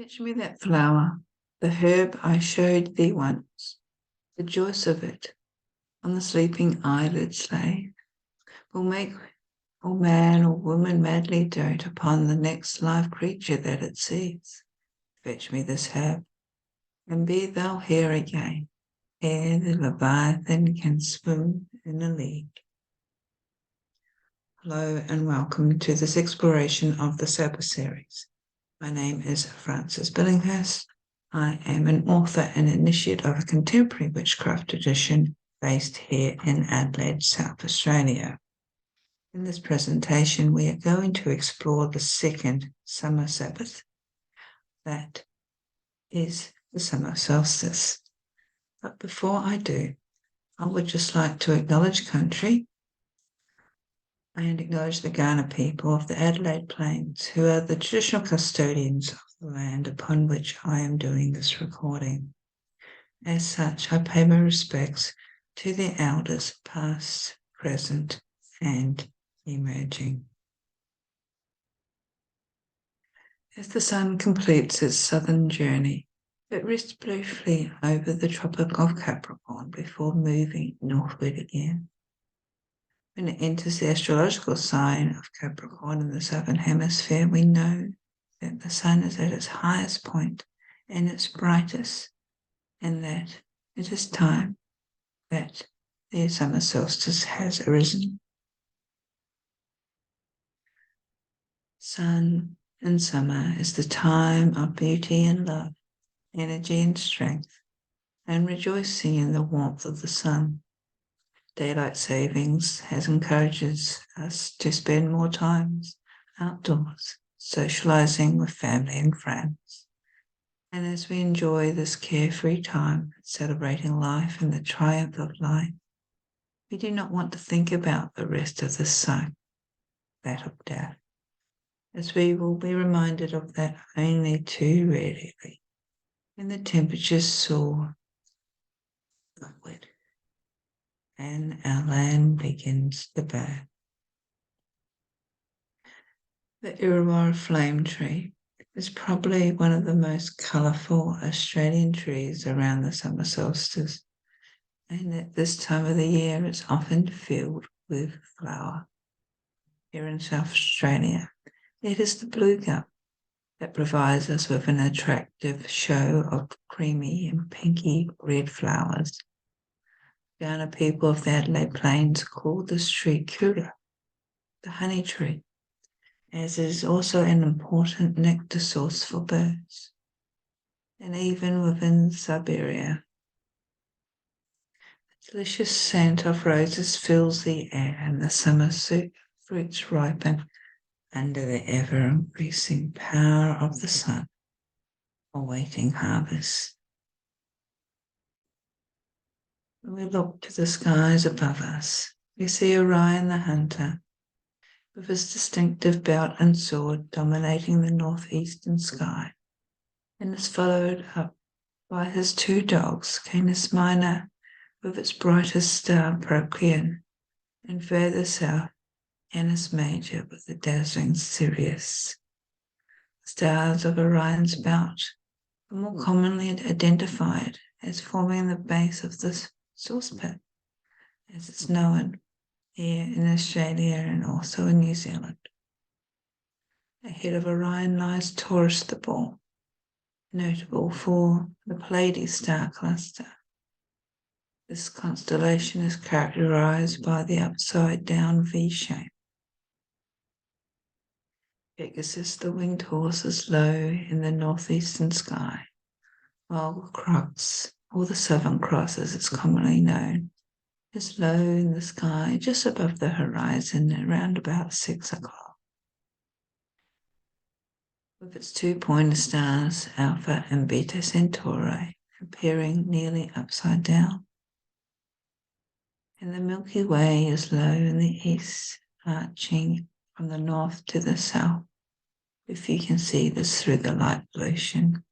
Fetch me that flower, the herb I showed thee once, the joys of it on the sleeping eyelids lay, will make or man or woman madly dote upon the next live creature that it sees. Fetch me this herb, and be thou here again, ere the Leviathan can swim in a league. Hello and welcome to this exploration of the Sabbath series. My name is Frances Billinghurst. I am an author and initiate of a contemporary witchcraft tradition based here in Adelaide, South Australia. In this presentation, we are going to explore the second summer Sabbath. That is the summer solstice. But before I do, I would just like to acknowledge country and acknowledge the Kaurna people of the Adelaide Plains, who are the traditional custodians of the land upon which I am doing this recording. As such, I pay my respects to their elders past, present, and emerging. As the sun completes its southern journey, it rests briefly over the Tropic of Capricorn before moving northward again. When it enters the astrological sign of Capricorn in the southern hemisphere, we know that the sun is at its highest point and its brightest, and that it is time that the summer solstice has arisen. Sun and summer is the time of beauty and love, energy and strength, and rejoicing in the warmth of the sun. Daylight savings has encouraged us to spend more time outdoors, socializing with family and friends. And as we enjoy this carefree time, celebrating life and the triumph of life, we do not want to think about the rest of the cycle, that of death, as we will be reminded of that only too readily when the temperatures soar upward and our land begins to burn. The Illawarra flame tree is probably one of the most colourful Australian trees around the summer solstice, and at this time of the year it's often filled with flower. Here in South Australia, it is the blue gum that provides us with an attractive show of creamy and pinky red flowers. The Kaurna people of the Adelaide Plains call this tree kura, the honey tree, as it is also an important nectar source for birds. And even within Siberia, the delicious scent of roses fills the air, and the summer fruits ripen under the ever-increasing power of the sun, awaiting harvest. When we look to the skies above us, we see Orion the hunter, with his distinctive belt and sword dominating the northeastern sky, and is followed up by his two dogs, Canis Minor, with its brightest star Procyon, and further south, Canis Major with the dazzling Sirius. Stars of Orion's belt are more commonly identified as forming the base of the source pit, as it's known here in Australia and also in New Zealand. Ahead of Orion lies Taurus the Bull, notable for the Pleiades star cluster. This constellation is characterized by the upside-down V shape. Pegasus, the winged horse, is low in the northeastern sky, while Crux, or the Southern Cross as it's commonly known, is low in the sky just above the horizon around about 6 o'clock. With its two pointer stars, Alpha and Beta Centauri, appearing nearly upside down. And the Milky Way is low in the east, arching from the north to the south, if you can see this through the light pollution.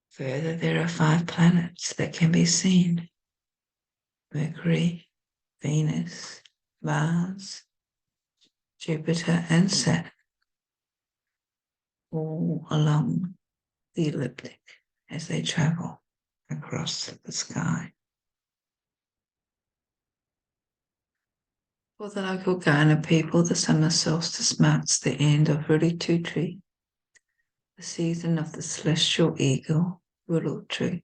Further, there are 5 planets that can be seen: Mercury, Venus, Mars, Jupiter, and Saturn. all along the ecliptic as they travel across the sky. For the local Ghana people, the summer solstice marks the end of Rebirthing, the season of the celestial eagle, Rebirthing,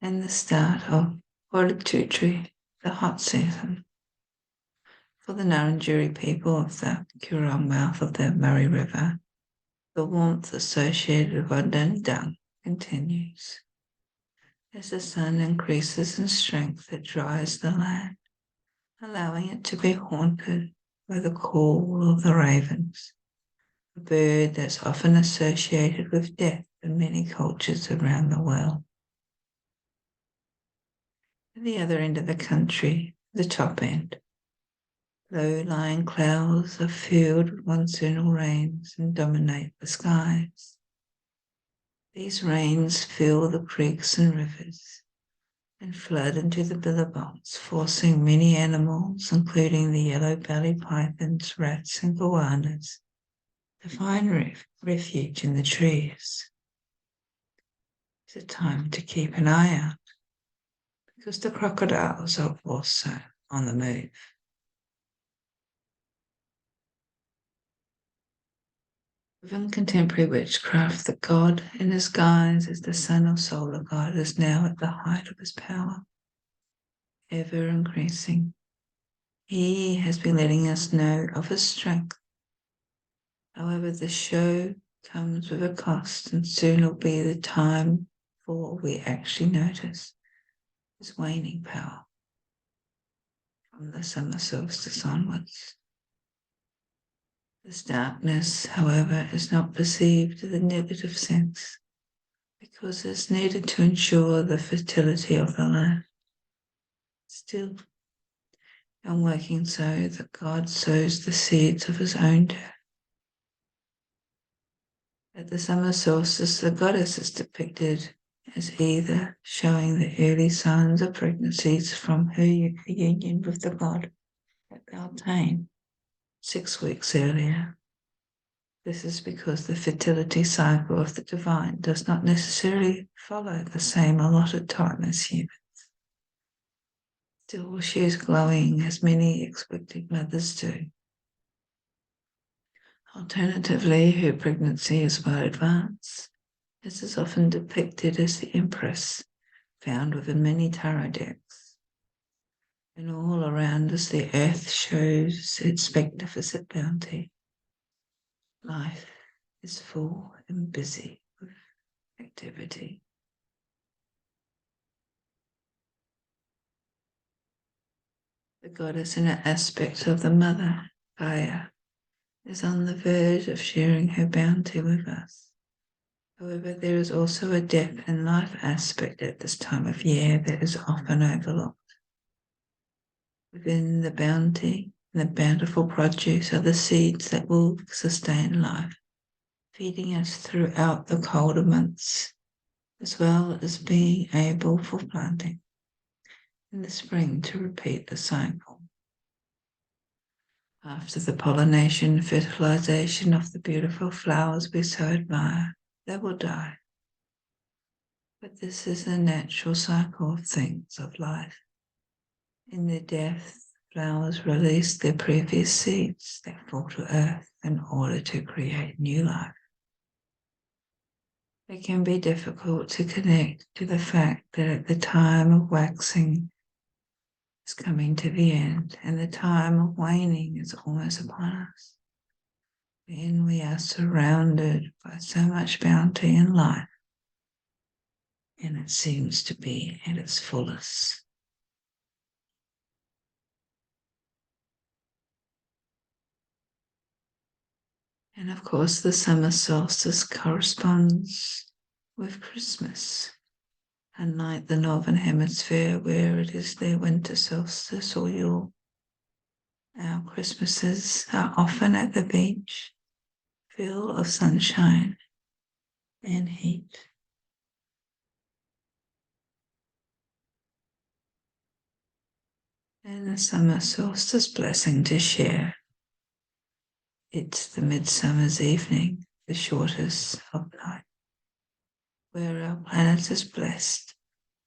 and the start of Rebirthing, the hot season. For the Ngarrindjeri people of the Coorong mouth of the Murray River, the warmth associated with Dundang continues. As the sun increases in strength, it dries the land, allowing it to be haunted by the call of the ravens, a bird that's often associated with death in many cultures around the world. At the other end of the country, the top end, low-lying clouds are filled with monsoonal rains and dominate the skies. These rains fill the creeks and rivers and flood into the billabongs, forcing many animals, including the yellow-bellied pythons, rats, and goannas, to find refuge in the trees. It's a time to keep an eye out, because the crocodiles are also on the move. Within contemporary witchcraft, the god in his guise as the son or solar god is now at the height of his power, ever increasing. He has been letting us know of his strength. However, the show comes with a cost, and soon will be the time for we actually notice his waning power from the summer solstice onwards. This darkness, however, is not perceived in a negative sense, because it's needed to ensure the fertility of the land. Still, I'm working so that God sows the seeds of his own death. At the summer solstice, the goddess is depicted as either showing the early signs of pregnancies from her union with the god at Beltane 6 weeks earlier. This is because the fertility cycle of the divine does not necessarily follow the same allotted time as humans. Still, she is glowing as many expecting mothers do. Alternatively, her pregnancy is well advanced. This is often depicted as the Empress, found within many tarot decks. And all around us, the earth shows its magnificent bounty. Life is full and busy with activity. The goddess in an aspect of the mother, Gaia, is on the verge of sharing her bounty with us. However, there is also a death and life aspect at this time of year that is often overlooked. Within the bounty and the bountiful produce are the seeds that will sustain life, feeding us throughout the colder months, as well as being able for planting in the spring to repeat the cycle. After the pollination and fertilization of the beautiful flowers we so admire, they will die. But this is the natural cycle of things, of life. In their death, flowers release their previous seeds that fall to earth in order to create new life. It can be difficult to connect to the fact that at the time of waxing is coming to the end and the time of waning is almost upon us. Then we are surrounded by so much bounty and life, and it seems to be at its fullest. And of course, the summer solstice corresponds with Christmas. Unlike the Northern Hemisphere, where it is their winter solstice or Yule, our Christmases are often at the beach, full of sunshine and heat. And the summer solstice blessing to share. It's the midsummer's evening, the shortest of night, where our planet is blessed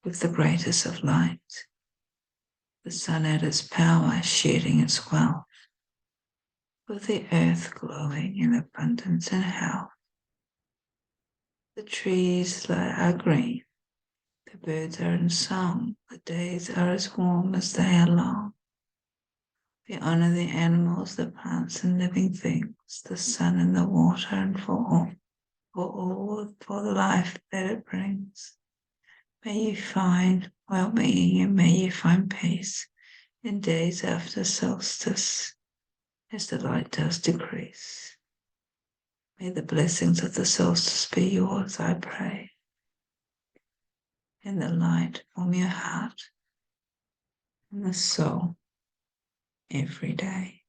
with the greatest of light, the sun at its power shedding its wealth, with the earth glowing in abundance and health. The trees are green, the birds are in song, the days are as warm as they are long. We honor the animals, the plants and living things, the sun and the water, and for the life that it brings. May you find well-being and may you find peace in days after solstice as the light does decrease. May the blessings of the solstice be yours, I pray. And the light from your heart and the soul every day.